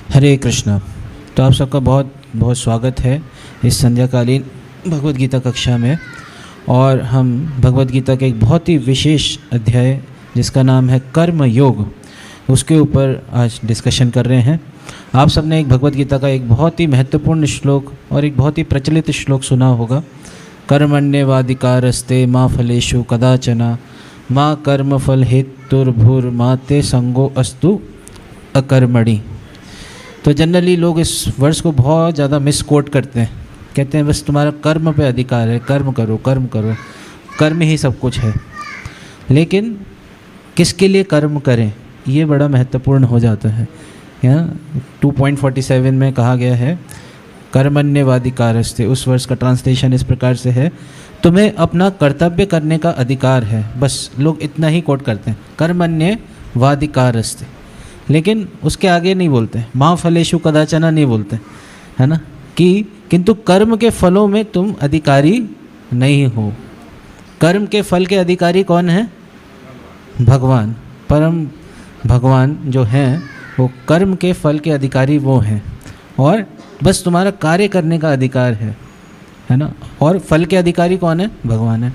हरे कृष्णा। तो आप सबका बहुत बहुत स्वागत है इस संध्याकालीन भगवद गीता कक्षा में। और हम भगवद गीता के एक बहुत ही विशेष अध्याय जिसका नाम है कर्म योग, उसके ऊपर आज डिस्कशन कर रहे हैं। आप सबने एक भगवद गीता का एक बहुत ही महत्वपूर्ण श्लोक और एक बहुत ही प्रचलित श्लोक सुना होगा, कर्मण्येवाधिकारस्ते मा फलेषु कदाचन मा कर्मफल हेतुर्भुर्मा ते संगो अस्तु अकर्मणि। तो जनरली लोग इस वर्ष को बहुत ज़्यादा मिस कोट करते हैं, कहते हैं बस तुम्हारा कर्म पे अधिकार है, कर्म करो कर्म करो, कर्म ही सब कुछ है। लेकिन किसके लिए कर्म करें, ये बड़ा महत्वपूर्ण हो जाता है। यहाँ 2.47 में कहा गया है कर्मण्येवाधिकारस्ते। उस वर्ष का ट्रांसलेशन इस प्रकार से है, तुम्हें अपना कर्तव्य करने का अधिकार है। बस लोग इतना ही कोट करते हैं, कर्मण्येवाधिकारस्ते, लेकिन उसके आगे नहीं बोलते, माँ फलेषु कदाचना नहीं बोलते, है ना, कि किंतु कर्म के फलों में तुम अधिकारी नहीं हो। कर्म के फल के अधिकारी कौन है? भगवान, परम भगवान जो हैं वो कर्म के फल के अधिकारी वो हैं। और बस तुम्हारा कार्य करने का अधिकार है ना। और फल के अधिकारी कौन है? भगवान है।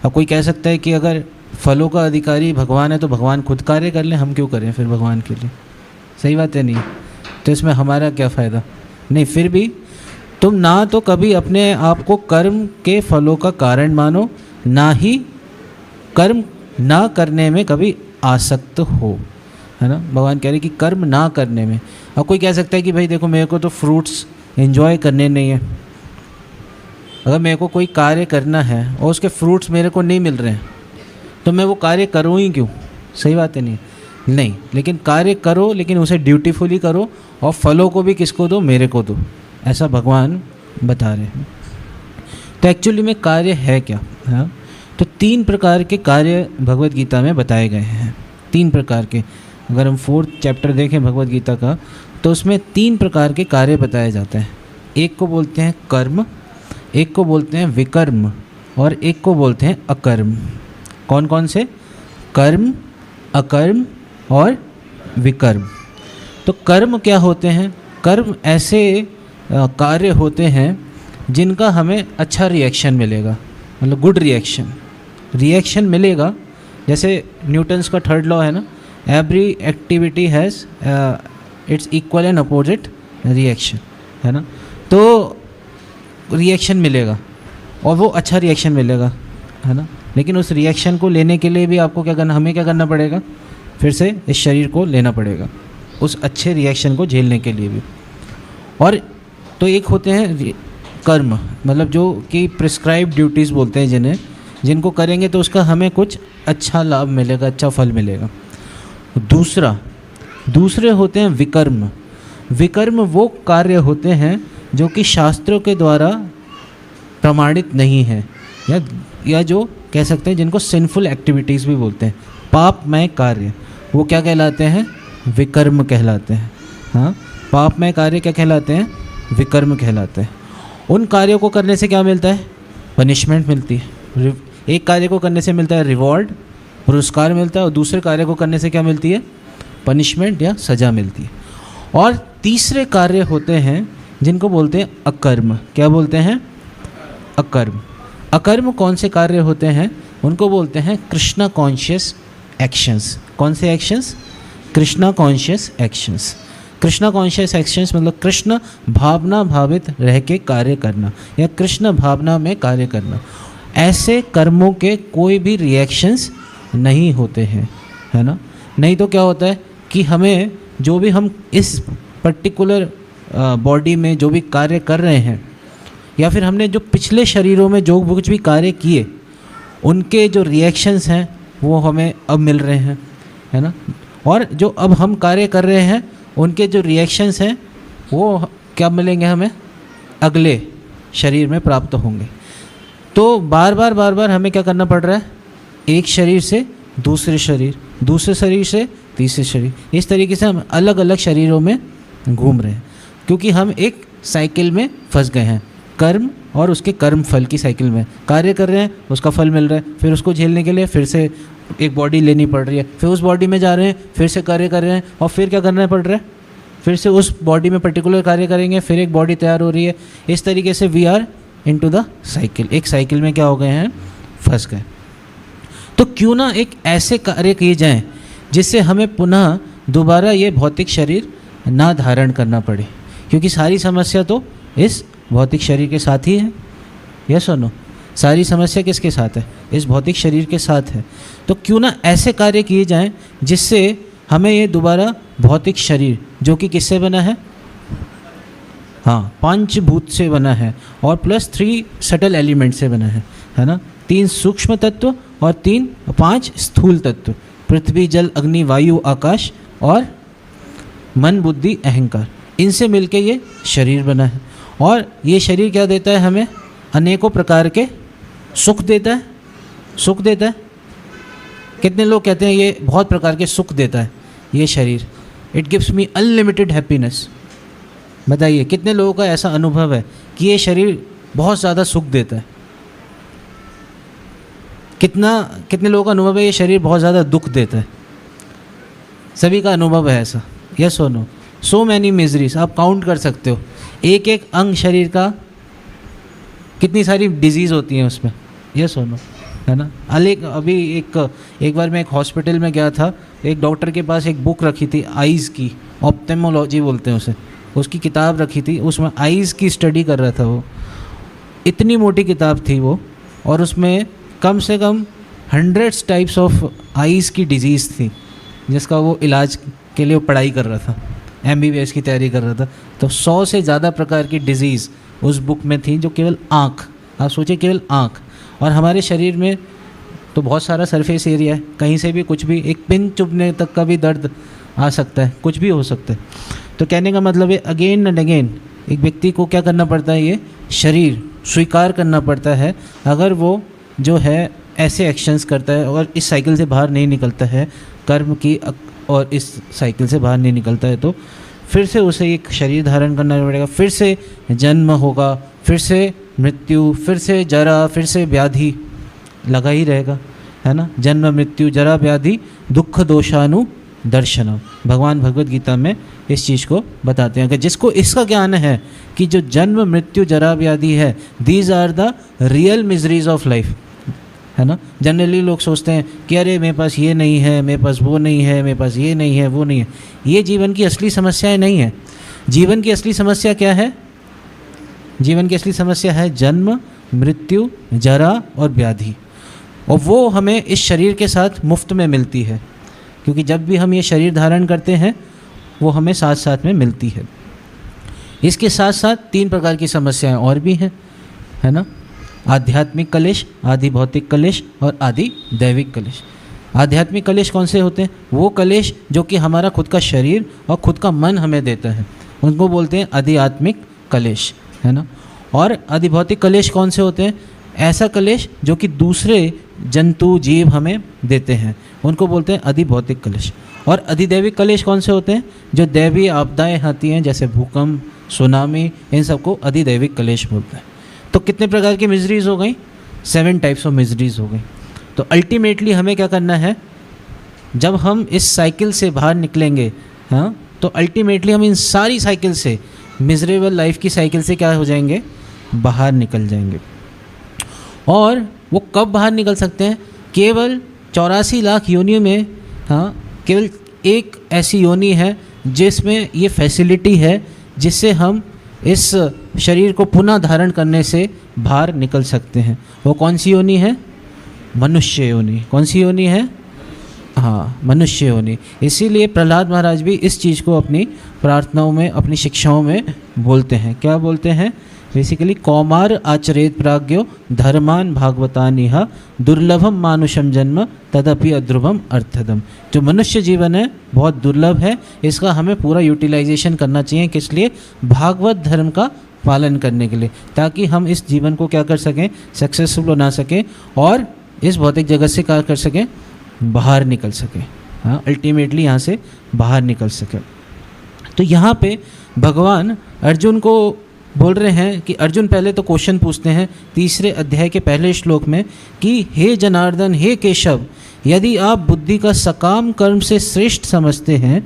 अब कोई कह सकता है कि अगर फलों का अधिकारी भगवान है तो भगवान खुद कार्य कर लें, हम क्यों करें फिर भगवान के लिए? सही बात है नहीं? तो इसमें हमारा क्या फ़ायदा? नहीं, फिर भी तुम ना तो कभी अपने आप को कर्म के फलों का कारण मानो, ना ही कर्म ना करने में कभी आसक्त हो, है ना। भगवान कह रहे कि कर्म ना करने में। अब कोई कह सकता है कि भाई देखो मेरे को तो फ्रूट्स एंजॉय करने नहीं है, अगर मेरे को कोई कार्य करना है और उसके फ्रूट्स मेरे को नहीं मिल रहे हैं तो मैं वो कार्य करूँ ही क्यों? सही बात है नहीं, लेकिन कार्य करो, लेकिन उसे ड्यूटीफुली करो और फलों को भी किसको दो? मेरे को दो, ऐसा भगवान बता रहे हैं। तो एक्चुअली में कार्य है क्या? हाँ, तो 3 प्रकार के कार्य भगवद गीता में बताए गए हैं। 3 प्रकार के, अगर हम 4th चैप्टर देखें भगवद गीता का तो उसमें 3 प्रकार के कार्य बताए जाते हैं। एक को बोलते हैं कर्म, एक को बोलते हैं विकर्म और एक को बोलते हैं अकर्म। कौन कौन से? कर्म, अकर्म और विकर्म। तो कर्म क्या होते हैं? कर्म ऐसे कार्य होते हैं जिनका हमें अच्छा रिएक्शन मिलेगा, मतलब गुड रिएक्शन मिलेगा। जैसे न्यूटन्स का 3rd लॉ है ना, every activity has its equal and opposite reaction, है ना। तो रिएक्शन मिलेगा और वो अच्छा रिएक्शन मिलेगा, है ना। लेकिन उस रिएक्शन को लेने के लिए भी आपको क्या करना, हमें क्या करना पड़ेगा? फिर से इस शरीर को लेना पड़ेगा उस अच्छे रिएक्शन को झेलने के लिए भी। और तो एक होते हैं कर्म, मतलब जो कि प्रिस्क्राइब ड्यूटीज़ बोलते हैं जिन्हें, जिनको करेंगे तो उसका हमें कुछ अच्छा लाभ मिलेगा, अच्छा फल मिलेगा। दूसरे होते हैं विकर्म। विकर्म वो कार्य होते हैं जो कि शास्त्रों के द्वारा प्रमाणित नहीं है, या जो कह सकते हैं जिनको सिंफुल एक्टिविटीज़ भी बोलते हैं, पापमय कार्य, वो क्या कहलाते हैं? विकर्म कहलाते हैं। हाँ, पापमय कार्य क्या कहलाते हैं? विकर्म कहलाते हैं। उन कार्यों को करने से क्या मिलता है? पनिशमेंट मिलती है। एक कार्य को करने से मिलता है रिवॉर्ड, पुरस्कार मिलता है, और दूसरे कार्य को करने से क्या मिलती है? पनिशमेंट या सज़ा मिलती है। और तीसरे कार्य होते हैं जिनको बोलते हैं अकर्म। क्या बोलते हैं? अकर्म। अकर्म कौन से कार्य होते हैं? उनको बोलते हैं कृष्णा कॉन्शियस एक्शंस। कौन से actions? Krishna conscious actions. Krishna conscious actions मतलब कृष्ण भावना भावित रह के कार्य करना या कृष्ण भावना में कार्य करना। ऐसे कर्मों के कोई भी रिएक्शंस नहीं होते हैं, है ना। नहीं तो क्या होता है कि हमें जो भी हम इस पर्टिकुलर बॉडी में जो भी कार्य कर रहे हैं, या फिर हमने जो पिछले शरीरों में जो कुछ भी कार्य किए, उनके जो रिएक्शंस हैं वो हमें अब मिल रहे हैं, है ना। और जो अब हम कार्य कर रहे हैं उनके जो रिएक्शंस हैं वो क्या मिलेंगे हमें? अगले शरीर में प्राप्त होंगे। तो बार बार हमें क्या करना पड़ रहा है? एक शरीर से दूसरे शरीर, दूसरे शरीर से तीसरे शरीर, इस तरीके से हम अलग अलग शरीरों में घूम रहे हैं, क्योंकि हम एक साइकिल में फंस गए हैं, कर्म और उसके कर्म फल की साइकिल में। कार्य कर रहे हैं, उसका फल मिल रहा है, फिर उसको झेलने के लिए फिर से एक बॉडी लेनी पड़ रही है, फिर उस बॉडी में जा रहे हैं, फिर से कार्य कर रहे हैं, और फिर क्या करना पड़ रहा है? फिर से उस बॉडी में पर्टिकुलर कार्य करेंगे, फिर एक बॉडी तैयार हो रही है। इस तरीके से we are into the cycle, एक साइकिल में क्या हो गए हैं, फंस गए। तो क्यों ना एक ऐसे कार्य किए जाएं जिससे हमें पुनः दोबारा ये भौतिक शरीर ना धारण करना पड़े, क्योंकि सारी समस्या तो इस भौतिक शरीर के साथ ही है। यस और नो, सारी समस्या किसके साथ है, इस भौतिक शरीर के साथ है। तो क्यों ना ऐसे कार्य किए जाएं जिससे हमें ये दोबारा भौतिक शरीर, जो कि किससे बना है, हाँ, 5 भूत से बना है और प्लस 3 सटल एलिमेंट से बना है ना, 3 सूक्ष्म तत्व और 5 स्थूल तत्व, पृथ्वी जल अग्नि वायु आकाश और मन बुद्धि अहंकार, इनसे मिलके ये शरीर बना है। और ये शरीर क्या देता है हमें, अनेकों प्रकार के सुख देता है, सुख देता है। कितने लोग कहते हैं ये बहुत प्रकार के सुख देता है ये शरीर, it gives me unlimited happiness. बताइए कितने लोगों का ऐसा अनुभव है कि ये शरीर बहुत ज़्यादा सुख देता है। कितने लोगों का अनुभव है ये शरीर बहुत ज़्यादा दुख देता है। सभी का अनुभव है ऐसा, यस और नो। सो मैनी मिजरीज, आप काउंट कर सकते हो एक एक अंग शरीर का, कितनी सारी डिजीज़ होती हैं उसमें, यस और नो, है ना। अभी एक बार मैं एक हॉस्पिटल में गया था, एक डॉक्टर के पास एक बुक रखी थी आइज़ की, ऑप्थेल्मोलॉजी बोलते हैं उसे, उसकी किताब रखी थी, उसमें आइज़ की स्टडी कर रहा था वो। इतनी मोटी किताब थी वो, और उसमें कम से कम 100 टाइप्स ऑफ आइज़ की डिजीज़ थी, जिसका वो इलाज के लिए वो पढ़ाई कर रहा था, MBBS की तैयारी कर रहा था। तो 100 से ज़्यादा प्रकार की डिजीज़ उस बुक में थी, जो केवल आँख, आप सोचिए केवल आँख। और हमारे शरीर में तो बहुत सारा सरफेस एरिया है, कहीं से भी कुछ भी, एक पिन चुभने तक का भी दर्द आ सकता है, कुछ भी हो सकता है। तो कहने का मतलब है अगेन एंड अगेन एक व्यक्ति को क्या करना पड़ता है, ये शरीर स्वीकार करना पड़ता है। अगर वो जो है ऐसे एक्शंस करता है और इस साइकिल से बाहर नहीं निकलता है, कर्म की और इस साइकिल से बाहर नहीं निकलता है, तो फिर से उसे एक शरीर धारण करना पड़ेगा, फिर से जन्म होगा, फिर से मृत्यु, फिर से जरा, फिर से व्याधि लगा ही रहेगा, है ना। जन्म मृत्यु जरा व्याधि दुख दोषानु दर्शनम, भगवान भगवद गीता में इस चीज़ को बताते हैं कि जिसको इसका ज्ञान है कि जो जन्म मृत्यु जरा व्याधि है, these are the real miseries of life, है ना। जनरली लोग सोचते हैं कि अरे मेरे पास ये नहीं है, मेरे पास वो नहीं है, मेरे पास ये नहीं है, वो नहीं है। ये जीवन की असली समस्याएं नहीं है। जीवन की असली समस्या क्या है, जीवन की असली समस्या है जन्म मृत्यु जरा और व्याधि, और वो हमें इस शरीर के साथ मुफ्त में मिलती है, क्योंकि जब भी हम ये शरीर धारण करते हैं वो हमें साथ साथ में मिलती है। इसके साथ साथ 3 प्रकार की समस्याएं और भी हैं, है ना। आध्यात्मिक कलेश, आदि भौतिक कलेश और आदि दैविक कलेश। आध्यात्मिक कलेश कौन से होते हैं, वो कलेश जो कि हमारा खुद का शरीर और खुद का मन हमें देता है, उनको बोलते हैं आध्यात्मिक कलेश, है ना। और आदि भौतिक कलेश कौन से होते हैं, ऐसा कलेश जो कि दूसरे जंतु जीव हमें देते हैं, उनको बोलते हैं अधिभौतिक कलेश। और अधिदैविक कलेश कौन से होते हैं, जो दैवीय आपदाएं आती हैं जैसे भूकंप सुनामी, इन सबको अधिदैविक कलेश बोलते हैं। तो कितने प्रकार की मिजरीज हो गई, 7 टाइप्स ऑफ मिजरीज हो गई। तो अल्टीमेटली हमें क्या करना है, जब हम इस साइकिल से बाहर निकलेंगे, हाँ, तो अल्टीमेटली हम इन सारी साइकिल से, मिजरेबल लाइफ की साइकिल से क्या हो जाएंगे, बाहर निकल जाएंगे। और वो कब बाहर निकल सकते हैं, केवल 84 लाख योनियों में, हाँ, केवल एक ऐसी योनि है जिसमें ये फैसिलिटी है, जिससे हम इस शरीर को पुनः धारण करने से बाहर निकल सकते हैं। वो कौन सी योनि है, मनुष्य योनि। कौन सी योनि है, हाँ, मनुष्य योनि। इसीलिए प्रहलाद महाराज भी इस चीज़ को अपनी प्रार्थनाओं में, अपनी शिक्षाओं में बोलते हैं। क्या बोलते हैं, बेसिकली कौमार आचरेत प्राज्ञो धर्मान भागवतानिह दुर्लभम मानुषम जन्म तदपि अध्रुवम अर्थदम। जो मनुष्य जीवन है बहुत दुर्लभ है, इसका हमें पूरा यूटिलाइजेशन करना चाहिए। किस लिए, भागवत धर्म का पालन करने के लिए, ताकि हम इस जीवन को क्या कर सकें, सक्सेसफुल बना सकें और इस भौतिक जगत से क्या कर सकें, बाहर निकल सकें, हाँ, अल्टीमेटली यहाँ से बाहर निकल सकें। तो यहाँ पे भगवान अर्जुन को बोल रहे हैं कि अर्जुन पहले तो क्वेश्चन पूछते हैं 3 अध्याय के पहले श्लोक में कि हे जनार्दन, हे केशव, यदि आप बुद्धि का सकाम कर्म से श्रेष्ठ समझते हैं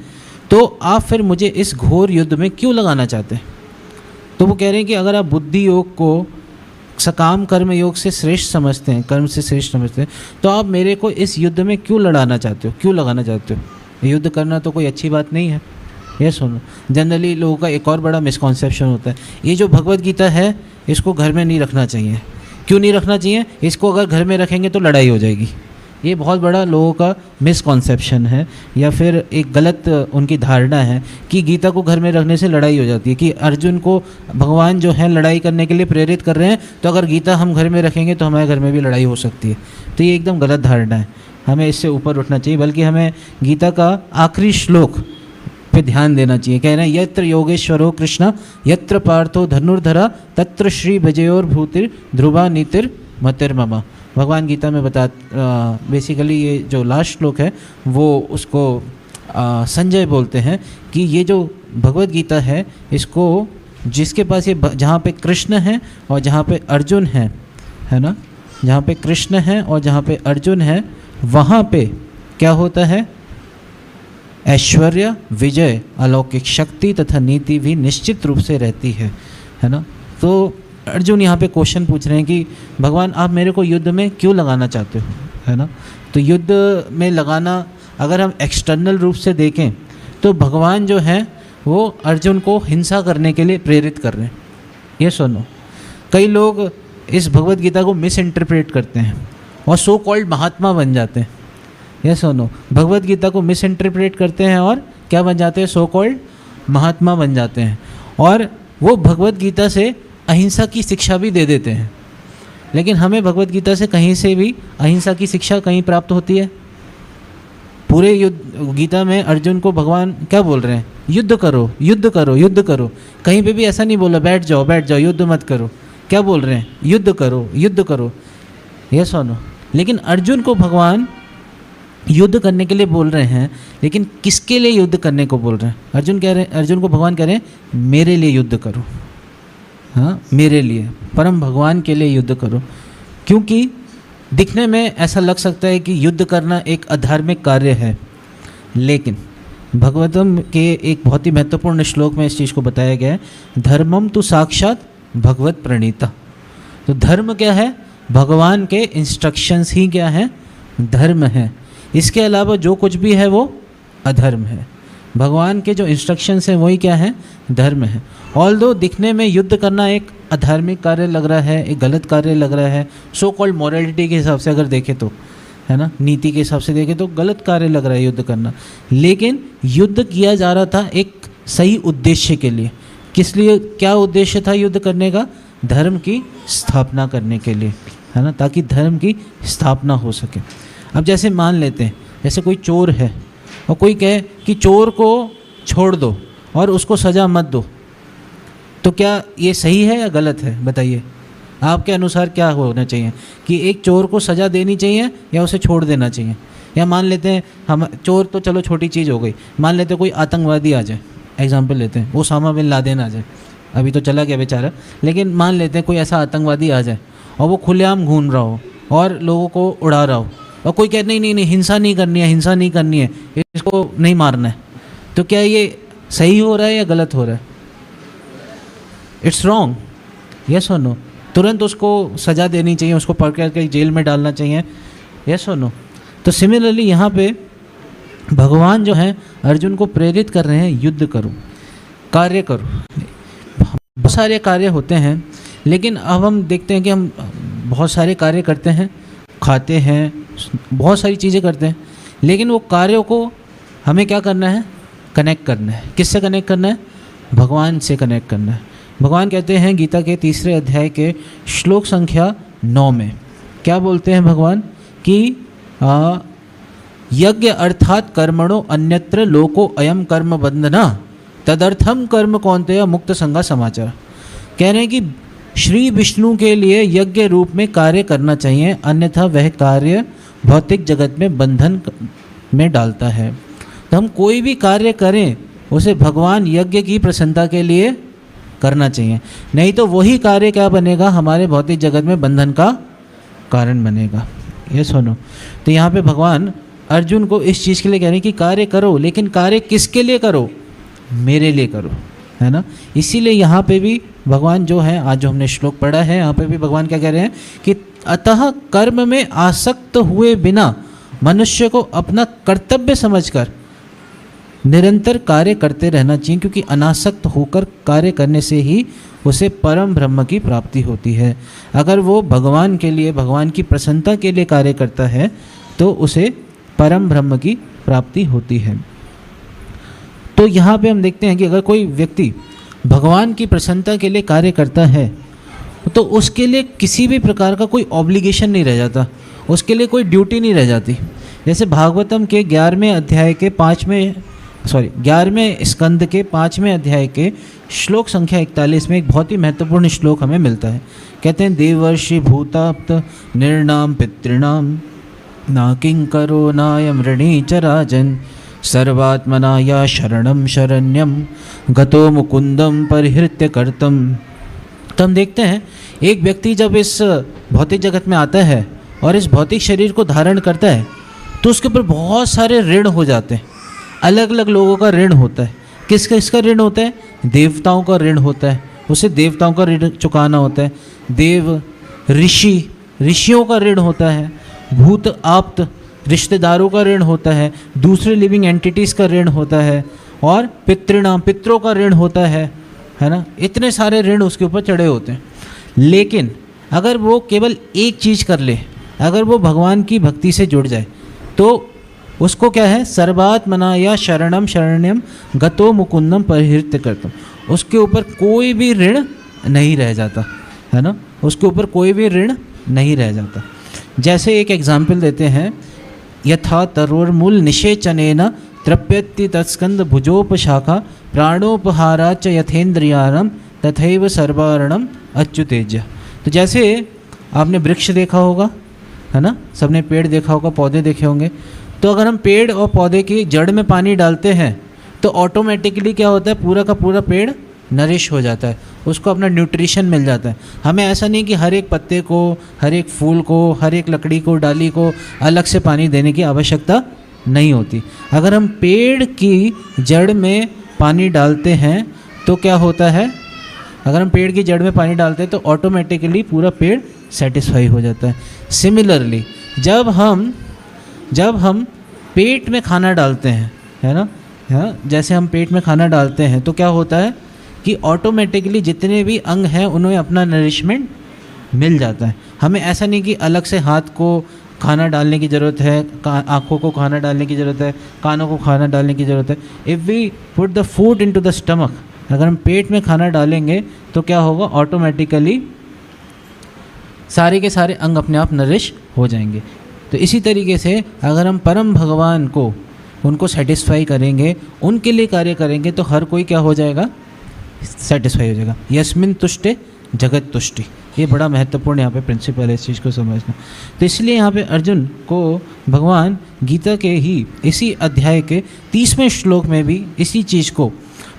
तो आप फिर मुझे इस घोर युद्ध में क्यों लगाना चाहते हैं? तो वो कह रहे हैं कि अगर आप बुद्धि योग को सकाम कर्म योग से श्रेष्ठ समझते हैं, कर्म से श्रेष्ठ समझते हैं, तो आप मेरे को इस युद्ध में क्यों लड़ाना चाहते हो, क्यों लगाना चाहते हो? युद्ध करना तो कोई अच्छी बात नहीं है। ये सुनो, जनरली लोगों का एक और बड़ा मिसकॉन्सेप्शन होता है, ये जो भगवत गीता है इसको घर में नहीं रखना चाहिए। क्यों नहीं रखना चाहिए? इसको अगर घर में रखेंगे तो लड़ाई हो जाएगी। ये बहुत बड़ा लोगों का मिसकॉन्सेप्शन है, या फिर एक गलत उनकी धारणा है कि गीता को घर में रखने से लड़ाई हो जाती है, कि अर्जुन को भगवान जो है लड़ाई करने के लिए प्रेरित कर रहे हैं, तो अगर गीता हम घर में रखेंगे तो हमारे घर में भी लड़ाई हो सकती है। तो ये एकदम गलत धारणा है, हमें इससे ऊपर उठना चाहिए, बल्कि हमें गीता का आखिरी श्लोक पे ध्यान देना चाहिए। कह रहे हैं यत्र योगेश्वरो कृष्ण यत्र पार्थो धनुर्धरा तत्र श्री भजयोर भूतिर ध्रुवा नीतिर मतिर्ममा। भगवान गीता में बेसिकली ये जो लास्ट श्लोक है वो उसको संजय बोलते हैं कि ये जो भगवत गीता है इसको जिसके पास ये जहाँ पे कृष्ण है और जहाँ पे अर्जुन है ना, जहाँ पे कृष्ण है और जहाँ पे अर्जुन है वहाँ पे क्या होता है? ऐश्वर्य, विजय, अलौकिक शक्ति तथा नीति भी निश्चित रूप से रहती है ना। तो अर्जुन यहाँ पे क्वेश्चन पूछ रहे हैं कि भगवान आप मेरे को युद्ध में क्यों लगाना चाहते हो, है ना। तो युद्ध में लगाना अगर हम एक्सटर्नल रूप से देखें तो भगवान जो है वो अर्जुन को हिंसा करने के लिए प्रेरित कर रहे हैं। ये सुनो, कई लोग इस भगवत गीता को मिस इंटरप्रेट करते हैं और सो कॉल्ड महात्मा बन जाते हैं। ये सुनो, भगवत गीता को मिस इंटरप्रेट करते हैं और क्या बन जाते हैं? सो कॉल्ड महात्मा बन जाते हैं, और वो भगवत गीता से अहिंसा की शिक्षा भी दे देते हैं। लेकिन हमें भगवत गीता से कहीं से भी अहिंसा की शिक्षा कहीं प्राप्त होती है? पूरे गीता में अर्जुन को भगवान क्या बोल रहे हैं? युद्ध करो, युद्ध करो, युद्ध करो। कहीं पे भी ऐसा नहीं बोला बैठ जाओ, बैठ जाओ, युद्ध मत करो। क्या बोल रहे हैं? युद्ध करो, युद्ध करो। ये सुनो, लेकिन अर्जुन को भगवान युद्ध करने के लिए बोल रहे हैं, लेकिन किसके लिए युद्ध करने को बोल रहे हैं? अर्जुन को भगवान कह रहे हैं मेरे लिए युद्ध करो। हाँ, मेरे लिए, परम भगवान के लिए युद्ध करो। क्योंकि दिखने में ऐसा लग सकता है कि युद्ध करना एक अधार्मिक कार्य है, लेकिन भगवतम के एक बहुत ही महत्वपूर्ण श्लोक में इस चीज़ को बताया गया है, धर्मम तो साक्षात भगवत प्रणीता। तो धर्म क्या है? भगवान के इंस्ट्रक्शंस ही क्या है? धर्म है। इसके अलावा जो कुछ भी है वो अधर्म है। भगवान के जो इंस्ट्रक्शंस हैं वही क्या है? धर्म है। ऑल्दो दिखने में युद्ध करना एक अधार्मिक कार्य लग रहा है, एक गलत कार्य लग रहा है, सो कॉल्ड मॉरलिटी के हिसाब से अगर देखें तो, है ना, नीति के हिसाब से देखें तो गलत कार्य लग रहा है युद्ध करना। लेकिन युद्ध किया जा रहा था एक सही उद्देश्य के लिए। किस लिए? क्या उद्देश्य था युद्ध करने का? धर्म की स्थापना करने के लिए, है ना, ताकि धर्म की स्थापना हो सके। अब जैसे मान लेते हैं, जैसे कोई चोर है और कोई कहे कि चोर को छोड़ दो और उसको सज़ा मत दो, तो क्या ये सही है या गलत है? बताइए, आपके अनुसार क्या होना चाहिए? कि एक चोर को सज़ा देनी चाहिए या उसे छोड़ देना चाहिए? या मान लेते हैं हम चोर तो चलो छोटी चीज़ हो गई, मान लेते हैं कोई आतंकवादी आ जाए, एग्जाम्पल लेते हैं ओसामा बिन लादेन आ जाए, अभी तो चला गया बेचारा, लेकिन मान लेते हैं कोई ऐसा आतंकवादी आ जाए और वो खुलेआम घूम रहा हो और लोगों को उड़ा रहा हो, और कोई कहे नहीं नहीं नहीं हिंसा नहीं करनी है, हिंसा नहीं करनी है, इसको नहीं मारना है, तो क्या ये सही हो रहा है या गलत हो रहा है? इट्स रॉन्ग, यस और नो? तुरंत उसको सज़ा देनी चाहिए, उसको पकड़ कर जेल में डालना चाहिए, यस और नो? तो सिमिलरली यहाँ पे भगवान जो है अर्जुन को प्रेरित कर रहे हैं, युद्ध करो, कार्य करो। बहुत सारे कार्य होते हैं, लेकिन अब हम देखते हैं कि हम बहुत सारे कार्य करते हैं, खाते हैं, बहुत सारी चीज़ें करते हैं, लेकिन वो कार्यों को हमें क्या करना है? कनेक्ट करना है। किससे कनेक्ट करना है? भगवान से कनेक्ट करना है। भगवान कहते हैं गीता के 3 अध्याय के श्लोक संख्या 9 में, क्या बोलते हैं भगवान? कि यज्ञ अर्थात कर्मणो अन्यत्र लोको अयम कर्म बंधना तदर्थम कर्म कौन्तेय मुक्त संगा समाचार। कह रहे हैं कि श्री विष्णु के लिए यज्ञ रूप में कार्य करना चाहिए, अन्यथा वह कार्य भौतिक जगत में बंधन में डालता है। तो हम कोई भी कार्य करें उसे भगवान यज्ञ की प्रसन्नता के लिए करना चाहिए, नहीं तो वही कार्य क्या बनेगा? हमारे भौतिक जगत में बंधन का कारण बनेगा। ये सुनो, तो यहाँ पे भगवान अर्जुन को इस चीज़ के लिए कह रहे हैं कि कार्य करो, लेकिन कार्य किसके लिए करो? मेरे लिए करो, है ना। इसीलिए यहाँ पे भी भगवान जो है, आज जो हमने श्लोक पढ़ा है, यहाँ पे भी भगवान क्या कह रहे हैं कि अतः कर्म में आसक्त हुए बिना मनुष्य को अपना कर्तव्य समझकर निरंतर कार्य करते रहना चाहिए, क्योंकि अनासक्त होकर कार्य करने से ही उसे परम ब्रह्म की प्राप्ति होती है। अगर वो भगवान के लिए, भगवान की प्रसन्नता के लिए कार्य करता है तो उसे परम ब्रह्म की प्राप्ति होती है। तो यहाँ पे हम देखते हैं कि अगर कोई व्यक्ति भगवान की प्रसन्नता के लिए कार्य करता है तो उसके लिए किसी भी प्रकार का कोई ऑब्लिगेशन नहीं रह जाता, उसके लिए कोई ड्यूटी नहीं रह जाती। जैसे भागवतम के 11वें अध्याय के 11वें स्कंद के 5वें अध्याय के श्लोक संख्या 41 में एक बहुत ही महत्वपूर्ण श्लोक हमें मिलता है। कहते हैं, देवर्षि भूताप्त निर्णाम पितृणाम ना किंकरो नायम ऋणी च राजन सर्वात्मना या शरणम शरण्यम गतो मुकुंदम परिहृत्य कर्तम। तो हम देखते हैं एक व्यक्ति जब इस भौतिक जगत में आता है और इस भौतिक शरीर को धारण करता है तो उसके ऊपर बहुत सारे ऋण हो जाते हैं, अलग अलग लोगों का ऋण होता है। किसका ऋण होता है? देवताओं का ऋण होता है, उसे देवताओं का ऋण चुकाना होता है। देव ऋषियों का ऋण होता है, भूत आप्त रिश्तेदारों का ऋण होता है, दूसरे लिविंग एंटिटीज़ का ऋण होता है, और पितरों का ऋण होता है ना। इतने सारे ऋण उसके ऊपर चढ़े होते हैं। लेकिन अगर वो केवल एक चीज़ कर ले, अगर वो भगवान की भक्ति से जुड़ जाए तो उसको क्या है? सर्वात्मना या शरणम शरण्यम गतो मुकुंदम परिहृत्य कर्तम। उसके ऊपर कोई भी ऋण नहीं रह जाता, है ना, उसके ऊपर कोई भी ऋण नहीं रह जाता। जैसे एक एग्जाम्पल देते हैं, यथा तरोर्मूल निषेचनेन तृप्यति तत्स्कंद भुजोपशाखा प्राणोपहारा च यथेन्द्रियाणम तथैव सर्वारणम अच्युतेज्य। तो जैसे आपने वृक्ष देखा होगा, है ना, सबने पेड़ देखा होगा, पौधे देखे होंगे। तो अगर हम पेड़ और पौधे की जड़ में पानी डालते हैं तो ऑटोमेटिकली क्या होता है? पूरा का पूरा पेड़ नरिश हो जाता है, उसको अपना न्यूट्रिशन मिल जाता है। हमें ऐसा नहीं कि हर एक पत्ते को, हर एक फूल को, हर एक लकड़ी को, डाली को अलग से पानी देने की आवश्यकता नहीं होती। अगर हम पेड़ की जड़ में पानी डालते हैं तो क्या होता है? अगर हम पेड़ की जड़ में पानी डालते हैं तो ऑटोमेटिकली पूरा पेड़ सेटिस्फाई हो जाता है। सिमिलरली जब हम पेट में खाना डालते हैं, है ना, जैसे हम पेट में खाना डालते हैं तो क्या होता है कि ऑटोमेटिकली जितने भी अंग हैं उन्हें अपना नरिशमेंट मिल जाता है। हमें ऐसा नहीं कि अलग से हाथ को खाना डालने की ज़रूरत है, आँखों को खाना डालने की ज़रूरत है, कानों को खाना डालने की ज़रूरत है। If we put the food into the stomach, अगर हम पेट में खाना डालेंगे तो क्या होगा? ऑटोमेटिकली सारे के सारे अंग अपने आप नरिश हो जाएंगे। तो इसी तरीके से अगर हम परम भगवान को, उनको सेटिस्फाई करेंगे, उनके लिए कार्य करेंगे तो हर कोई क्या हो जाएगा? सेटिस्फाई हो जाएगा। यस्मिन तुष्टे जगत तुष्टि, ये बड़ा महत्वपूर्ण यहाँ पे प्रिंसिपल है, इस चीज़ को समझना। तो इसलिए यहाँ पे अर्जुन को भगवान गीता के ही इसी अध्याय के 30वें श्लोक में भी इसी चीज़ को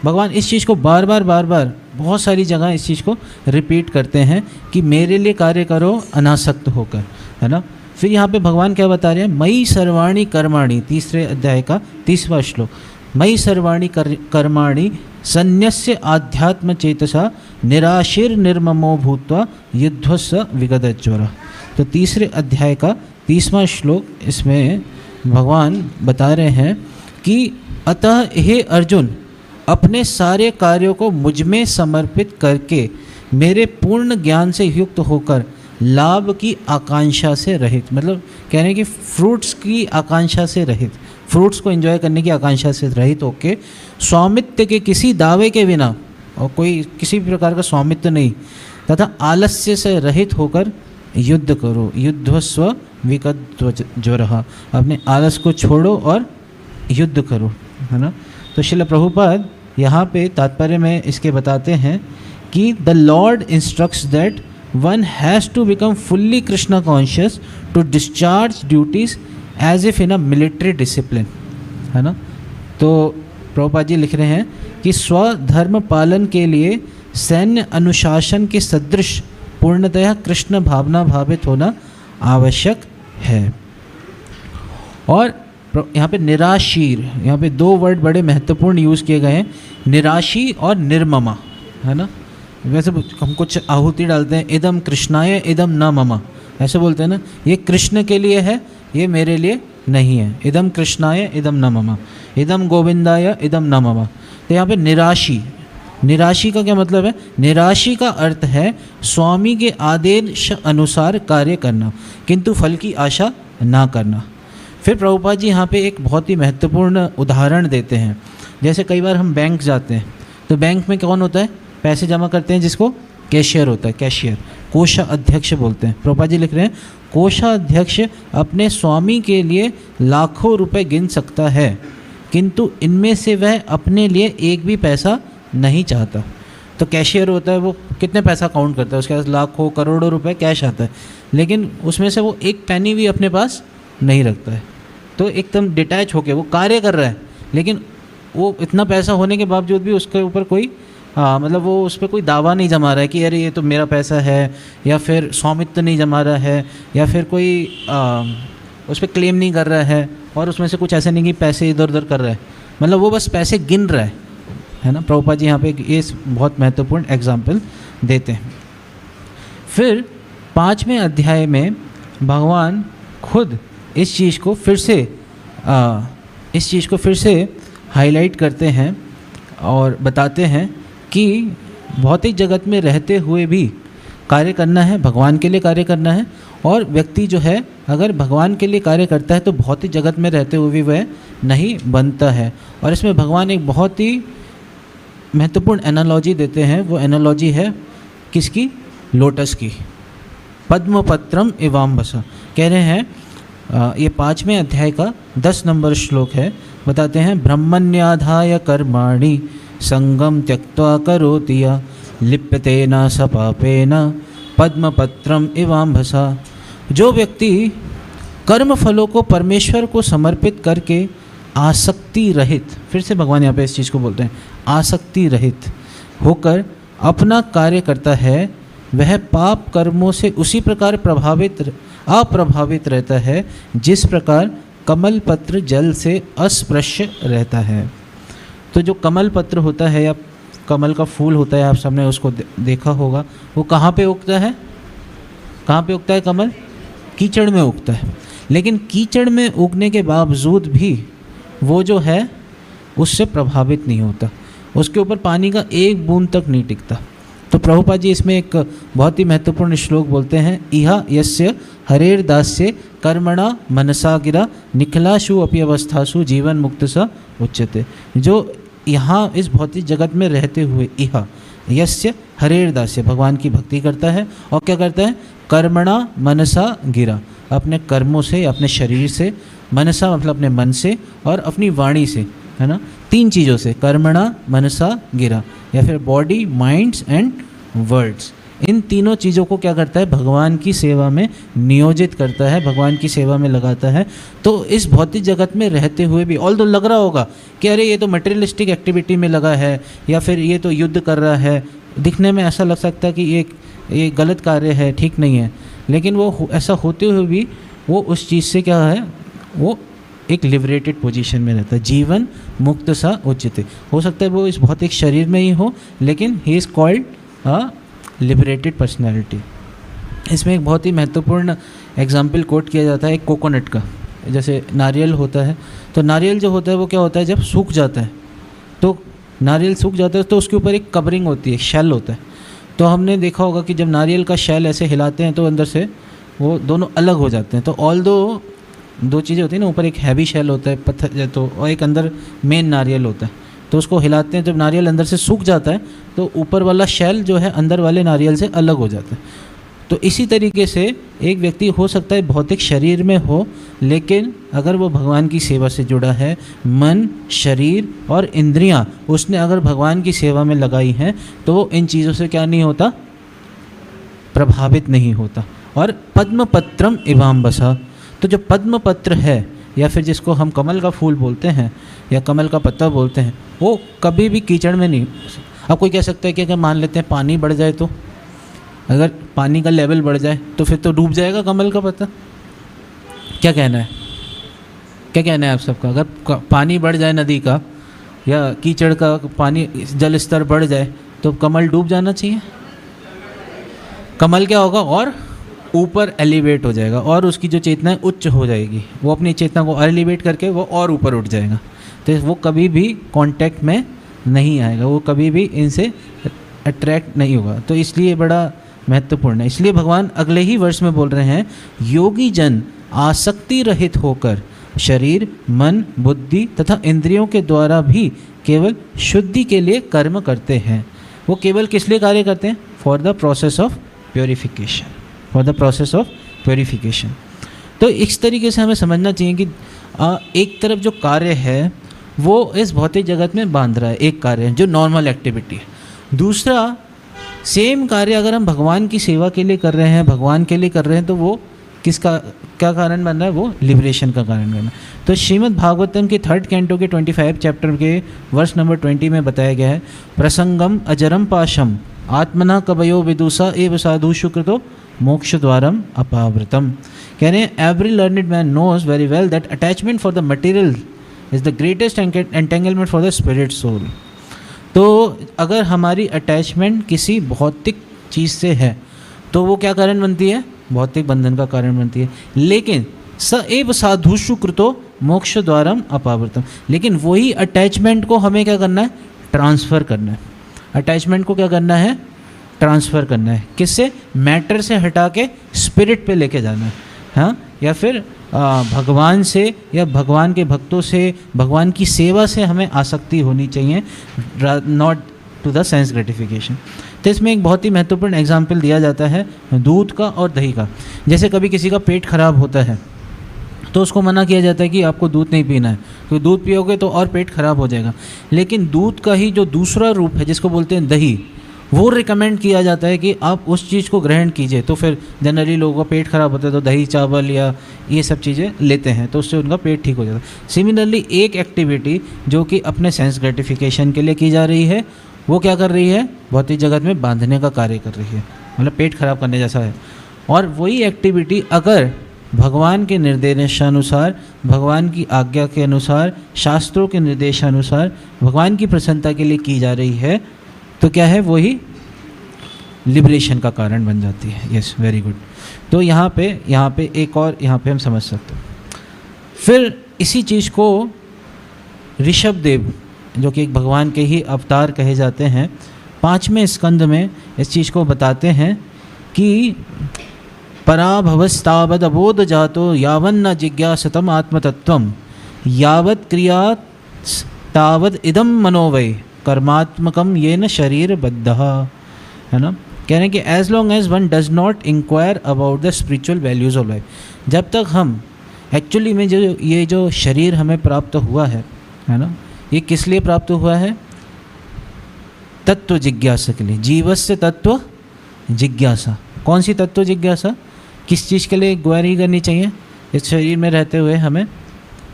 भगवान इस चीज़ को बार बार बहुत सारी जगह इस चीज़ को रिपीट करते हैं कि मेरे लिए कार्य करो अनासक्त होकर, है ना। फिर यहाँ पे भगवान क्या बता रहे हैं? मयि सर्वाणि कर्माणि, 3रे अध्याय का 30वां श्लोक, मयि सर्वाणि कर्माणि सन्न्यस्य आध्यात्म चेतसा निराशीर निर्ममो भूत्वा युद्धस्स विगतज्वरः। तो 3रे अध्याय का 30वां श्लोक, इसमें भगवान बता रहे हैं कि अतः हे अर्जुन, अपने सारे कार्यों को मुझ में समर्पित करके मेरे पूर्ण ज्ञान से युक्त होकर लाभ की आकांक्षा से रहित, मतलब कह रहे हैं कि फ्रूट्स की आकांक्षा से रहित, फ्रूट्स को एंजॉय करने की आकांक्षा से रहित होकर स्वामित्व के किसी दावे के बिना, और कोई किसी भी प्रकार का स्वामित्व नहीं, तथा आलस्य से रहित होकर युद्ध करो। युद्धस्व विगतज्वरः, अपने आलस को छोड़ो और युद्ध करो, है ना। तो श्रील प्रभुपाद यहाँ पे तात्पर्य में इसके बताते हैं कि the Lord instructs that one has to become fully Krishna conscious to discharge duties as if in a military discipline, है ना। तो प्रभुपाद जी लिख रहे हैं कि स्वधर्म पालन के लिए सैन्य अनुशासन के सदृश पूर्णतया कृष्ण भावना भावित होना आवश्यक है। और यहाँ पे निराशीर, यहाँ पे दो वर्ड बड़े महत्वपूर्ण यूज़ किए गए हैं, निराशी और निर्ममा, है ना। वैसे हम कुछ आहुति डालते हैं, इदम कृष्णाय इदम न ममा, ऐसे बोलते हैं ना, ये कृष्ण के लिए है, ये मेरे लिए नहीं है। इदम कृष्णाय इदम न ममा, इदम गोविंदाय इदम न ममा। तो यहाँ पे निराशी, निराशी का क्या मतलब है? निराशी का अर्थ है स्वामी के आदेश अनुसार कार्य करना किंतु फल की आशा ना करना। फिर प्रभुपाद जी यहाँ पे एक बहुत ही महत्वपूर्ण उदाहरण देते हैं। जैसे कई बार हम बैंक जाते हैं तो बैंक में कौन होता है? पैसे जमा करते हैं जिसको कैशियर होता है, कैशियर, कोषाध्यक्ष बोलते हैं। प्रभुपाद जी लिख रहे हैं कोषाध्यक्ष अपने स्वामी के लिए लाखों रुपए गिन सकता है किंतु इनमें से वह अपने लिए एक भी पैसा नहीं चाहता। तो कैशियर होता है, वो कितने पैसा काउंट करता है, उसके पास लाखों करोड़ों रुपए कैश आता है, लेकिन उसमें से वो एक पैनी भी अपने पास नहीं रखता है। तो एकदम डिटैच होके वो कार्य कर रहा है, लेकिन वो इतना पैसा होने के बावजूद भी उसके ऊपर कोई मतलब वो उस पर कोई दावा नहीं जमा रहा है कि अरे ये तो मेरा पैसा है, या फिर स्वामित्व नहीं जमा रहा है, या फिर कोई उस पर क्लेम नहीं कर रहा है, और उसमें से कुछ ऐसे नहीं कि पैसे इधर उधर कर रहा है, मतलब वो बस पैसे गिन रहा है ना। प्रभुपाद जी यहाँ पे ये बहुत महत्वपूर्ण एग्जाम्पल देते हैं। फिर 5वें अध्याय में भगवान खुद इस चीज़ को फिर से हाईलाइट करते हैं और बताते हैं कि भौतिक जगत में रहते हुए भी कार्य करना है, भगवान के लिए कार्य करना है। और व्यक्ति जो है अगर भगवान के लिए कार्य करता है तो भौतिक जगत में रहते हुए भी वह नहीं बनता है। और इसमें भगवान एक बहुत ही महत्वपूर्ण एनालॉजी देते हैं। वो एनालॉजी है किसकी? लोटस की, पद्मपत्रम इवाम्बसा। कह रहे हैं ये 5वें अध्याय का 10 नंबर श्लोक है। बताते हैं ब्रह्मण्याधाय कर्माणि संगम त्यक्त्वा करोति या लिप्यते न स पापेन पद्मपत्रम इवाम्बसा। जो व्यक्ति कर्म फलों को परमेश्वर को समर्पित करके आसक्ति रहित, फिर से भगवान यहाँ पे इस चीज़ को बोलते हैं, आसक्ति रहित होकर अपना कार्य करता है, वह पाप कर्मों से उसी प्रकार अप्रभावित रहता है जिस प्रकार कमल पत्र जल से अस्पृश्य रहता है। तो जो कमल पत्र होता है या कमल का फूल होता है, आप सबने उसको देखा होगा, वो कहाँ पे उगता है? कहाँ पे उगता है कमल? कीचड़ में उगता है। लेकिन कीचड़ में उगने के बावजूद भी वो जो है उससे प्रभावित नहीं होता, उसके ऊपर पानी का एक बूंद तक नहीं टिकता। तो प्रभुपाद जी इसमें एक बहुत ही महत्वपूर्ण श्लोक बोलते हैं, इहा यस्य हरेर दास्य कर्मणा मनसा गिरा निखिलाशु अपि अवस्थासु जीवन मुक्त स उच्यते। जो यहाँ इस भौतिक जगत में रहते हुए इहा यस्य हरेर दास्य भगवान की भक्ति करता है और क्या करता है? कर्मणा मनसा गिरा, अपने कर्मों से, अपने शरीर से, मनसा मतलब अपने मन से, और अपनी वाणी से, है ना, 3 चीज़ों से, कर्मणा मनसा गिरा, या फिर बॉडी माइंड्स एंड वर्ड्स, इन तीनों चीज़ों को क्या करता है? भगवान की सेवा में नियोजित करता है, भगवान की सेवा में लगाता है। तो इस भौतिक जगत में रहते हुए भी ऑल तो लग रहा होगा कि अरे ये तो मटेरियलिस्टिक एक्टिविटी में लगा है, या फिर ये तो युद्ध कर रहा है, दिखने में ऐसा लग सकता है कि ये गलत कार्य है, ठीक नहीं है, लेकिन वो ऐसा होते हुए भी वो उस चीज़ से क्या है, वो एक लिबरेटेड पोजीशन में रहता है, जीवन मुक्त सा उच्यते। हो सकता है वो इस भौतिक शरीर में ही हो, लेकिन he is called a liberated personality. इसमें एक बहुत ही महत्वपूर्ण एग्जाम्पल कोट किया जाता है एक कोकोनट का। जैसे नारियल होता है, तो नारियल जो होता है वो क्या होता है, जब सूख जाता है, तो नारियल सूख जाता है तो उसके ऊपर एक कवरिंग होती है, शेल होता है। तो हमने देखा होगा कि जब नारियल का शेल ऐसे हिलाते हैं तो अंदर से वो दोनों अलग हो जाते हैं। तो ऑल दो चीज़ें होती हैं ना, ऊपर एक हैवी शेल होता है पत्थर, तो और एक अंदर मेन नारियल होता है, तो उसको हिलाते हैं, जब नारियल अंदर से सूख जाता है तो ऊपर वाला शेल जो है अंदर वाले नारियल से अलग हो जाता है। तो इसी तरीके से एक व्यक्ति हो सकता है भौतिक शरीर में हो, लेकिन अगर वो भगवान की सेवा से जुड़ा है, मन, शरीर और इंद्रियां उसने अगर भगवान की सेवा में लगाई हैं, तो वो इन चीज़ों से क्या नहीं होता, प्रभावित नहीं होता। और पद्मपत्रम इवाम्बसा, तो जो पद्मपत्र है या फिर जिसको हम कमल का फूल बोलते हैं या कमल का पत्ता बोलते हैं, वो कभी भी कीचड़ में नहीं। अब कोई कह सकता है कि अगर मान लेते हैं पानी बढ़ जाए, तो अगर पानी का लेवल बढ़ जाए तो फिर तो डूब जाएगा कमल का पत्ता। क्या कहना है? क्या कहना है आप सबका? अगर पानी बढ़ जाए नदी का या कीचड़ का पानी जल स्तर बढ़ जाए तो कमल डूब जाना चाहिए? कमल क्या होगा? और ऊपर एलिवेट हो जाएगा और उसकी जो चेतना है उच्च हो जाएगी, वो अपनी चेतना को एलिवेट करके वो और ऊपर उठ जाएगा। तो वो कभी भी कांटेक्ट में नहीं आएगा, वो कभी भी इनसे अट्रैक्ट नहीं होगा। तो इसलिए बड़ा महत्वपूर्ण है। इसलिए भगवान अगले ही वर्ष में बोल रहे हैं, योगी जन आसक्ति रहित होकर शरीर, मन, बुद्धि तथा इंद्रियों के द्वारा भी केवल शुद्धि के लिए कर्म करते हैं। वो केवल किस लिए कार्य करते हैं? For the process of purification, for the process of purification. तो इस तरीके से हमें समझना चाहिए कि एक तरफ जो कार्य है वो इस भौतिक जगत में बांध रहा है, एक कार्य है जो नॉर्मल एक्टिविटी है। दूसरा सेम कार्य अगर हम भगवान की सेवा के लिए कर रहे हैं, भगवान के लिए कर रहे हैं, तो वो किसका क्या कारण बन रहा है? वो लिबरेशन का कारण बन रहा है। तो श्रीमद् भागवतम के 3rd कैंटो के 25 चैप्टर के वर्ष नंबर 20 में बताया गया है, प्रसंगम अजरम पाशम आत्मना कवयो विदुषा एव साधु शुक्रतो मोक्ष द्वारम अपावृतम। कह रहे हैं, every learned man knows very well that attachment for the material is the greatest entanglement for the spirit soul. तो अगर हमारी अटैचमेंट किसी भौतिक चीज़ से है तो वो क्या कारण बनती है? भौतिक बंधन का कारण बनती है। लेकिन स एव साधुषु कृतो मोक्ष द्वारम अपावृतम, लेकिन वही अटैचमेंट को हमें क्या करना है? ट्रांसफ़र करना है। अटैचमेंट को क्या करना है? ट्रांसफ़र करना है। किससे? मैटर से हटा के स्पिरिट पे लेके जाना है, हाँ, या फिर भगवान से या भगवान के भक्तों से, भगवान की सेवा से हमें आसक्ति होनी चाहिए, not to the sense gratification. तो इसमें एक बहुत ही महत्वपूर्ण एग्जाम्पल दिया जाता है दूध का और दही का। जैसे कभी किसी का पेट खराब होता है तो उसको मना किया जाता है कि आपको दूध नहीं पीना है, तो दूध पियोगे तो और पेट खराब हो जाएगा। लेकिन दूध का ही जो दूसरा रूप है जिसको बोलते हैं दही, वो रिकमेंड किया जाता है कि आप उस चीज़ को ग्रहण कीजिए। तो फिर जनरली लोगों का पेट खराब होता है तो दही चावल या ये सब चीज़ें लेते हैं, तो उससे उनका पेट ठीक हो जाता है। सिमिलरली एक एक्टिविटी जो कि अपने सेंस ग्रेटिफिकेशन के लिए की जा रही है, वो क्या कर रही है? भौतिक जगत में बांधने का कार्य कर रही है, मतलब पेट खराब करने जैसा है। और वही एक्टिविटी अगर भगवान के निर्देशानुसार, भगवान की आज्ञा के अनुसार, शास्त्रों के निर्देशानुसार भगवान की प्रसन्नता के लिए की जा रही है तो क्या है? वही लिबरेशन का कारण बन जाती है। Yes, very good. तो यहाँ पे एक और यहाँ पे हम समझ सकते हैं। फिर इसी चीज़ को ऋषभ देव, जो कि एक भगवान के ही अवतार कहे जाते हैं, 5वें स्कंद में इस चीज़ को बताते हैं कि पराभवस्तावद अबोध जातो यावन्न जिज्ञासतम आत्मतत्वम यावत् क्रिया तावद इदम मनोवै कर्मात्मकम ये न शरीर बद्धः, है ना। कह रहे हैं कि as long as one does not inquire about the spiritual values of life, जब तक हम एक्चुअली में जो शरीर हमें प्राप्त हुआ है ना, ये किस लिए प्राप्त हुआ है? तत्व जिज्ञासा के लिए। जीवस्य तत्व जिज्ञासा। कौन सी तत्व जिज्ञासा? किस चीज़ के लिए इंक्वायरी करनी चाहिए इस शरीर में रहते हुए हमें?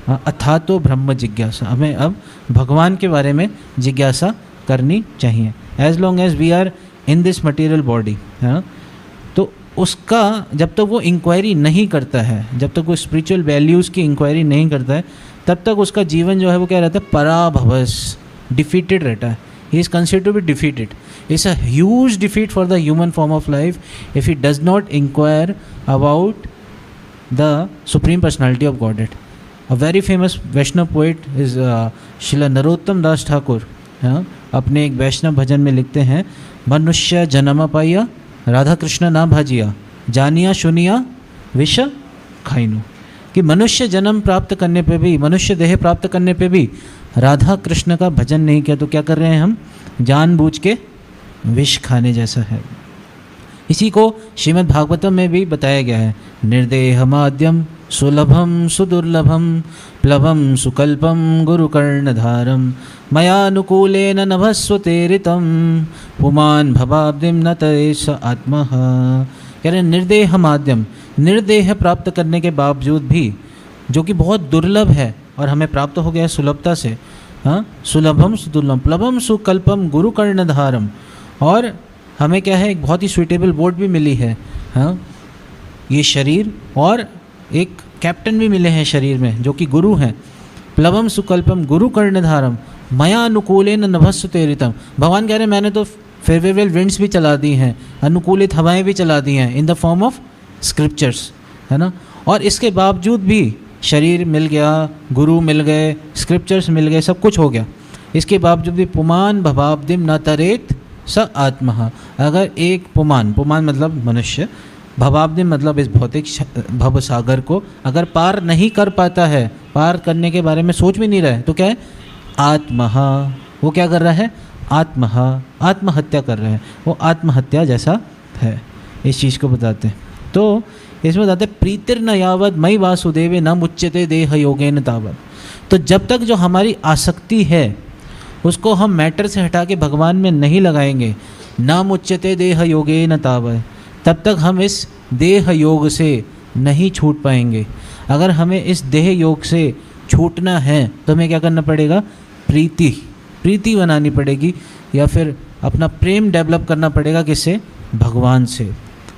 अथातो ब्रह्म जिज्ञासा। हमें अब भगवान के बारे में जिज्ञासा करनी चाहिए। As long as we are in this material body, है ना, तो उसका जब तक वो इंक्वायरी नहीं करता है, जब तक वो स्पिरिचुअल वैल्यूज़ की इंक्वायरी नहीं करता है, तब तक उसका जीवन जो है वो क्या रहता है? पराभवस, डिफीटेड रहता है। He is considered to be defeated. It's a huge defeat for the human form of life if he does not inquire about the supreme personality of Godhead. A very famous Vaishnava poet is Srila Narottam Das Thakur, अपने एक वैष्णव भजन में लिखते हैं, मनुष्य जन्म पाइया राधा कृष्ण ना भाजिया जानिया सुनिया विष खाइनु। कि मनुष्य जन्म प्राप्त करने पे भी, मनुष्य देह प्राप्त करने पे भी राधा कृष्ण का भजन नहीं किया तो क्या कर रहे हैं हम? जानबूझ के विष खाने जैसा है। इसी को श्रीमद् भागवतम में भी बताया गया है, निर्देहमाद्यम सुलभम सुदुर्लभम प्लवम सुकल्पम गुरुकर्णधारम मयानुकूलेन नभस्वतेरितम पुमान भवाब्दिम न तेष आत्मः। कह रहे निर्देह माध्यम, निर्देह प्राप्त करने के बावजूद भी, जो कि बहुत दुर्लभ है और हमें प्राप्त हो गया सुलभता से, हाँ, सुलभम सुदुर्लभम प्लवम सुकल्पम गुरुकर्णधारम, और हमें क्या है? एक बहुत ही सुइटेबल वर्ड भी मिली है, हाँ, ये शरीर और एक कैप्टन भी मिले हैं शरीर में जो कि गुरु हैं। प्लवम सुकल्पम गुरु कर्णधारम मया अनुकूलेन नभस्सु तेरितम। भगवान कह रहे हैं मैंने तो फेवरेबल विंड्स भी चला दी हैं, अनुकूलित हवाएं भी चला दी हैं in the form of scriptures, है ना। और इसके बावजूद भी शरीर मिल गया, गुरु मिल गए, स्क्रिप्चर्स मिल गए, सब कुछ हो गया, इसके बावजूद भी पुमान भवाब्दिम न तरेत स आत्मा। अगर एक पुमान मतलब मनुष्य, भवाब्दिम मतलब इस भौतिक भव सागर को अगर पार नहीं कर पाता है, पार करने के बारे में सोच भी नहीं रहा है, तो क्या है, आत्मा, वो क्या कर रहा है, आत्महत्या कर रहा है, वो आत्महत्या जैसा है। इस चीज़ को बताते हैं। तो इसमें बताते हैं प्रीतिर्न यावद मयि वासुदेवे न मुच्यते देह योगेन तावद। तो जब तक जो हमारी आसक्ति है उसको हम मैटर से हटा के भगवान में नहीं लगाएंगे, न मुच्यते देह योगेन तावद, तब तक हम इस देह योग से नहीं छूट पाएंगे। अगर हमें इस देह योग से छूटना है तो हमें क्या करना पड़ेगा, प्रीति बनानी पड़ेगी, या फिर अपना प्रेम डेवलप करना पड़ेगा, किससे, भगवान से।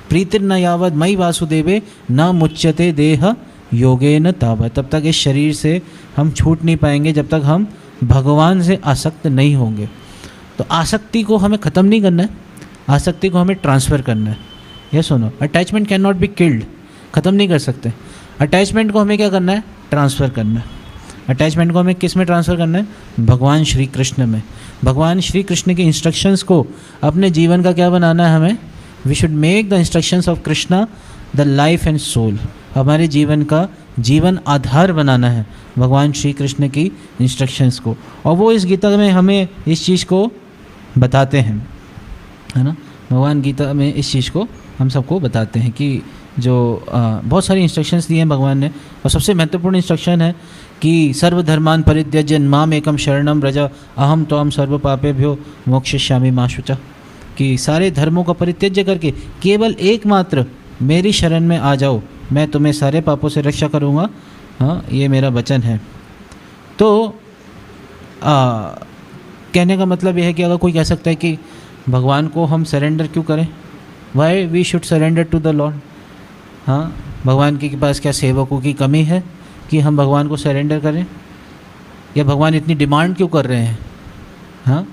प्रीतिर्न यावद मयि वासुदेवे न मुच्यते देह योगेन तावत्। तब तक इस शरीर से हम छूट नहीं पाएंगे जब तक हम भगवान से आसक्त नहीं होंगे। तो आसक्ति को हमें ख़त्म नहीं करना है, आसक्ति को हमें ट्रांसफ़र करना है। ये सुनो, attachment can not be killed, ख़त्म नहीं कर सकते। अटैचमेंट को हमें क्या करना है, ट्रांसफ़र करना है। अटैचमेंट को हमें किस में ट्रांसफ़र करना है, भगवान श्री कृष्ण में। भगवान श्री कृष्ण के इंस्ट्रक्शंस को अपने जीवन का क्या बनाना है हमें, we should make the instructions of Krishna the life and soul. हमारे जीवन का जीवन आधार बनाना है भगवान श्री कृष्ण की इंस्ट्रक्शंस को, और वो इस गीता में हमें इस चीज़ को बताते हैं, है ना। भगवान गीता में इस चीज़ को हम सबको बताते हैं कि जो बहुत सारी इंस्ट्रक्शंस दिए हैं भगवान ने, और सबसे महत्वपूर्ण इंस्ट्रक्शन है कि सर्वधर्मान परित्यज्य माम एकम शरणम व्रज अहम त्वाम सर्व पापेभ्यो मोक्षयिष्यामि मा शुचः। कि सारे धर्मों का परित्यज्य करके केवल एकमात्र मेरी शरण में आ जाओ, मैं तुम्हें सारे पापों से रक्षा करूँगा। हाँ, ये मेरा वचन है। तो कहने का मतलब यह है कि अगर कोई कह सकता है कि भगवान को हम सरेंडर क्यों करें, why we should surrender to the Lord. हाँ, भगवान के पास क्या सेवकों की कमी है कि हम भगवान को सरेंडर करें, या भगवान इतनी डिमांड क्यों कर रहे हैं। हाँ,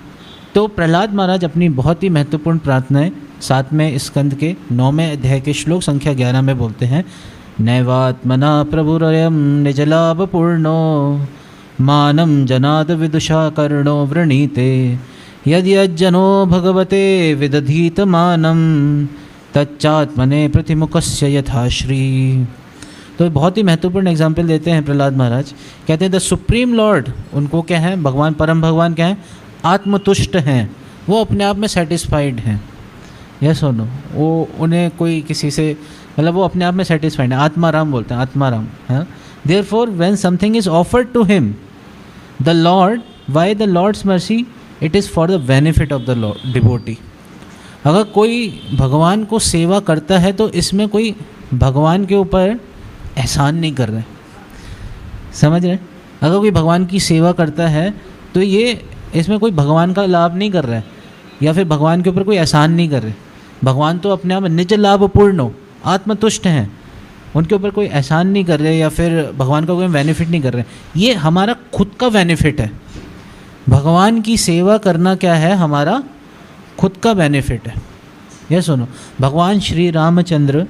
तो प्रहलाद महाराज अपनी बहुत ही महत्वपूर्ण प्रार्थनाएं 7वें स्कंद के 9वें अध्याय के श्लोक संख्या 11 में बोलते हैं, नैवात्मना प्रभुरयम निजलाभ पूर्णो मानम जनाद विदुषा कर्णो वृणीते यद यज्जनो भगवते विदधीत मानम तच्चात्मने प्रतिमुखस्य यथाश्री। तो बहुत ही महत्वपूर्ण एग्जाम्पल देते हैं प्रहलाद महाराज। कहते हैं द सुप्रीम लॉर्ड, उनको क्या है, भगवान परम भगवान क्या है, आत्मतुष्ट हैं, वो अपने आप में सेटिस्फाइड हैं। यह सुनो, वो उन्हें कोई किसी से मतलब वो अपने आप में सेटिस्फाइड है, आत्माराम बोलते हैं, आत्माराम। हाँ, therefore when something is offered to him the Lord, by the Lord's mercy, it is for the benefit of the Lord devotee. अगर कोई भगवान को सेवा करता है तो इसमें कोई भगवान के ऊपर एहसान नहीं कर रहे, समझ रहे। अगर कोई भगवान की सेवा करता है तो ये इसमें कोई भगवान का लाभ नहीं कर रहा है, या फिर भगवान के ऊपर कोई एहसान नहीं कर रहे। भगवान तो अपने आप में निज लाभ पूर्ण, आत्मतुष्ट हैं, उनके ऊपर कोई एहसान नहीं कर रहे, या फिर भगवान का कोई बेनिफिट नहीं कर रहे। ये हमारा खुद का बेनिफिट है। भगवान की सेवा करना क्या है, हमारा खुद का बेनिफिट है। यह सुनो, भगवान श्री रामचंद्र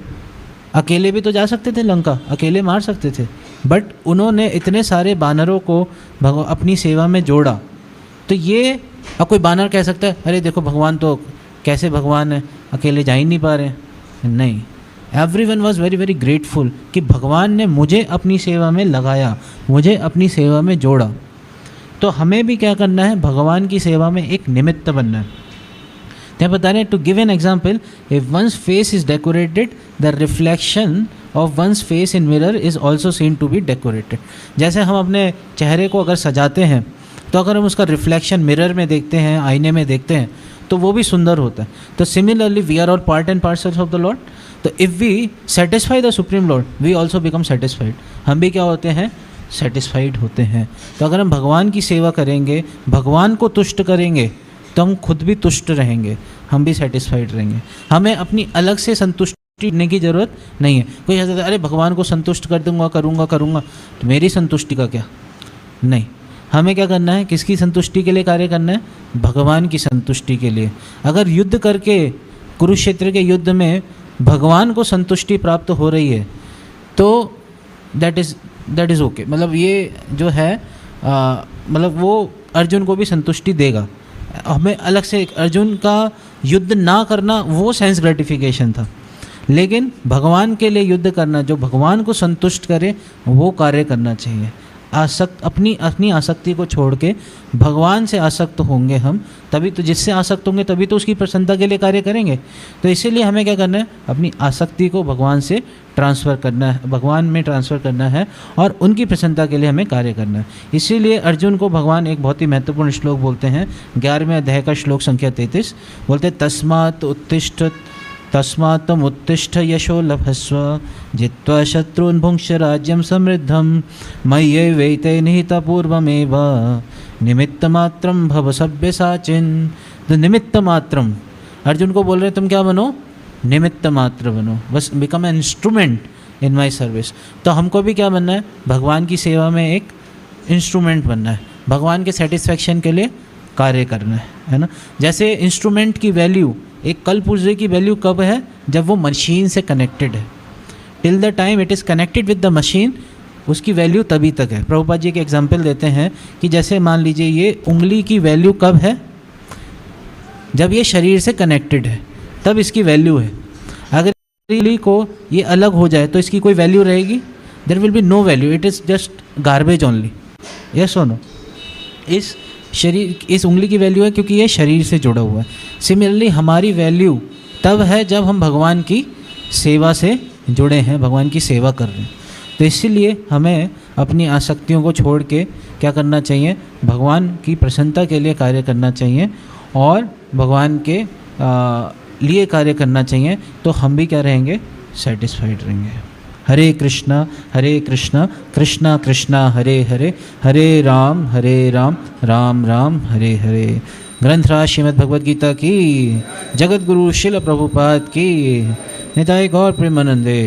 अकेले भी तो जा सकते थे लंका, अकेले मार सकते थे, बट उन्होंने इतने सारे बानरों को अपनी सेवा में जोड़ा। तो ये अब कोई बानर कह सकता है अरे देखो भगवान तो कैसे भगवान है, अकेले जा ही नहीं पा रहे। नहीं, everyone was very very grateful कि भगवान ने मुझे अपनी सेवा में लगाया, मुझे अपनी सेवा में जोड़ा। तो हमें भी क्या करना है, भगवान की सेवा में एक निमित्त बनना है। तो बता रहे हैं, to give an example, if one's face is decorated the reflection of one's face in mirror is also seen to be decorated. जैसे हम अपने चेहरे को अगर सजाते हैं तो अगर हम उसका रिफ्लेक्शन मिरर में देखते हैं, आईने में देखते हैं, तो वो भी सुंदर होता है। तो similarly we are all part and parcels of the lord. तो if we satisfy the supreme lord we also become satisfied. हम भी क्या होते हैं, सेटिस्फाइड होते हैं। तो अगर हम भगवान की सेवा करेंगे, भगवान को तुष्ट करेंगे, तो हम खुद भी तुष्ट रहेंगे, हम भी सेटिस्फाइड रहेंगे। हमें अपनी अलग से संतुष्टि संतुष्टि करने की ज़रूरत नहीं है। कोई ऐसा अरे भगवान को संतुष्ट कर दूंगा, करूँगा, तो मेरी संतुष्टि का क्या? नहीं, हमें क्या करना है, किसकी संतुष्टि के लिए कार्य करना है? भगवान की संतुष्टि के लिए। अगर युद्ध करके, कुरुक्षेत्र के युद्ध में भगवान को संतुष्टि प्राप्त हो रही है तो दैट इज़ ओके। मतलब ये जो है मतलब वो अर्जुन को भी संतुष्टि देगा। हमें अलग से अर्जुन का युद्ध ना करना वो सेंस ग्रेटिफिकेशन था, लेकिन भगवान के लिए युद्ध करना, जो भगवान को संतुष्ट करे वो कार्य करना चाहिए। अपनी आसक्ति को छोड़ के भगवान से आसक्त होंगे हम, तभी तो, जिससे आसक्त होंगे तभी तो उसकी प्रसन्नता के लिए कार्य करेंगे। तो इसीलिए हमें क्या करना है, अपनी आसक्ति को भगवान से ट्रांसफ़र करना है, भगवान में ट्रांसफ़र करना है और उनकी प्रसन्नता के लिए हमें कार्य करना है। इसीलिए अर्जुन को भगवान एक बहुत ही महत्वपूर्ण श्लोक बोलते हैं, 11वें अध्याय का श्लोक संख्या 33 बोलते हैं, तस्मात्त्वम् उत्तिष्ठ यशो लभस्व जित्वा शत्रून् भुङ्क्ष राज्यं समृद्धं मय्यैवैते निहिता पूर्वमेव निमित्तमात्रं भव सव्यसाचिन्। तो निमित्त मात्रम, अर्जुन को बोल रहे तुम क्या बनो? निमित्त मात्र बनो, बस become an instrument in my service. तो हमको भी क्या बनना है? भगवान की सेवा में एक इंस्ट्रूमेंट बनना है, भगवान के सेटिस्फैक्शन के लिए कार्य करना है ना। जैसे इंस्ट्रूमेंट की वैल्यू, एक कलपुर्जे की वैल्यू कब है? जब वो मशीन से कनेक्टेड है। Till the time it is connected with the machine, उसकी वैल्यू तभी तक है। प्रभुपाद जी एक एग्जांपल देते हैं कि जैसे मान लीजिए ये उंगली की वैल्यू कब है? जब ये शरीर से कनेक्टेड है तब इसकी वैल्यू है। अगर उंगली को ये अलग हो जाए तो इसकी कोई वैल्यू रहेगी? There will be no value, it is just garbage only. Yes और नो? इस उंगली की वैल्यू है क्योंकि ये शरीर से जुड़ा हुआ है। सिमिलरली हमारी वैल्यू तब है जब हम भगवान की सेवा से जुड़े हैं, भगवान की सेवा कर रहे हैं। तो इसीलिए हमें अपनी आसक्तियों को छोड़ के क्या करना चाहिए? भगवान की प्रसन्नता के लिए कार्य करना चाहिए और भगवान के लिए कार्य करना चाहिए, तो हम भी क्या रहेंगे? सेटिस्फाइड रहेंगे। हरे कृष्णा कृष्णा कृष्णा हरे हरे, हरे राम राम राम हरे हरे। ग्रंथराज श्रीमद् भगवद गीता की, जगत गुरु शिल प्रभुपाद की, निताय गौर प्रेमानंदे।